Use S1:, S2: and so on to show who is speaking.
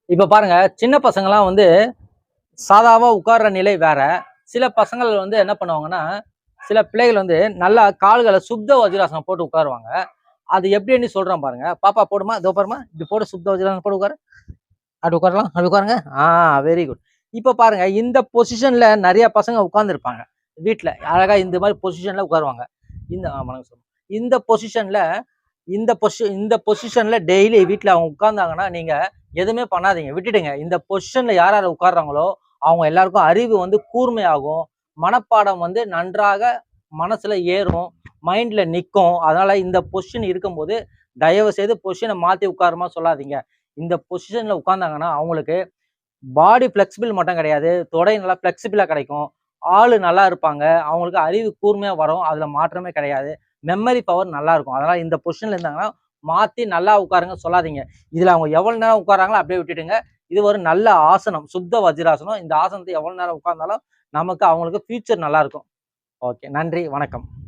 S1: இப்ப பாருங்க, சின்ன பசங்கலாம் வந்து சாதாவா உட்கார்ற நிலை வேற. சில பசங்கள் வந்து என்ன பண்ணுவாங்கன்னா, சில பிள்ளைகள் வந்து நல்லா கால்கள சுப்த வஜ்ராசனம் போட்டு உட்காருவாங்க. அது எப்படின்னு சொல்றேன் பாருங்க. பாப்பா போடுமா, இதோ பாரும்மா, இப்படி போடு, சுப்த வஜ்ராசனம் போட்டு உட்காரு. அப்படி உட்காரலாம், அப்படி உட்காருங்க. Very good. இப்ப பாருங்க, இந்த பொசிஷன்ல நெறைய பசங்க உட்கார்ந்துருப்பாங்க. வீட்ல அழகா இந்த மாரி பொசிஷன்ல உட்காருவாங்க. வணக்கம் சொல்லுங்க. இந்த பொசிஷன்ல இந்த பொசிஷன்ல டெய்லி வீட்ல அவங்க உட்கார்ந்தாங்கன்னா, நீங்க எதுவுமே பண்ணாதீங்க. விட்டுடுங்க. இந்த பொசிஷன்ல யார் யார் உட்கார்றாங்களோ, அவங்க எல்லாருக்கும் அறிவு வந்து கூர்மையாகும். மனப்பாடம் வந்து நன்றாக மனசுல ஏறும். மைண்ட்ல நிக்கும். அதனால இந்த பொசிஷன் இருக்கும்போது, தயவு செய்து பொசிஷன மாத்தி உட்காருமா சொல்லாதீங்க. இந்த பொசிஷன்ல உட்கார்ந்தாங்கன்னா, அவங்களுக்கு பாடி ஃப்ளெக்சிபிள் மட்டும் கிடையாது. தொடை நல்லா ஃப்ளெக்சிபிளா கிடைக்கும். ஆளு நல்லா இருப்பாங்க. அவங்களுக்கு அறிவு கூர்மையா வரும். அதுல மாற்றமே கிடையாது. மெமரி பவர் நல்லா இருக்கும். அதனால இந்த பொசிஷன்ல இருந்தாங்கன்னா, மாத்தி நல்லா உட்காருங்க சொல்லாதீங்க. இதுல அவங்க எவ்வளவு நேரம் உட்கார்றாங்களோ அப்படியே விட்டுடுங்க. இது ஒரு நல்ல ஆசனம். சுப்த வஜ்ராசனம். இந்த ஆசனத்த எவ்வளவு நேரம் உட்கார்ந்தாலும் நமக்கு அவங்களுக்கு ஃபியூச்சர் நல்லா இருக்கும். ஓகே. நன்றி. வணக்கம்.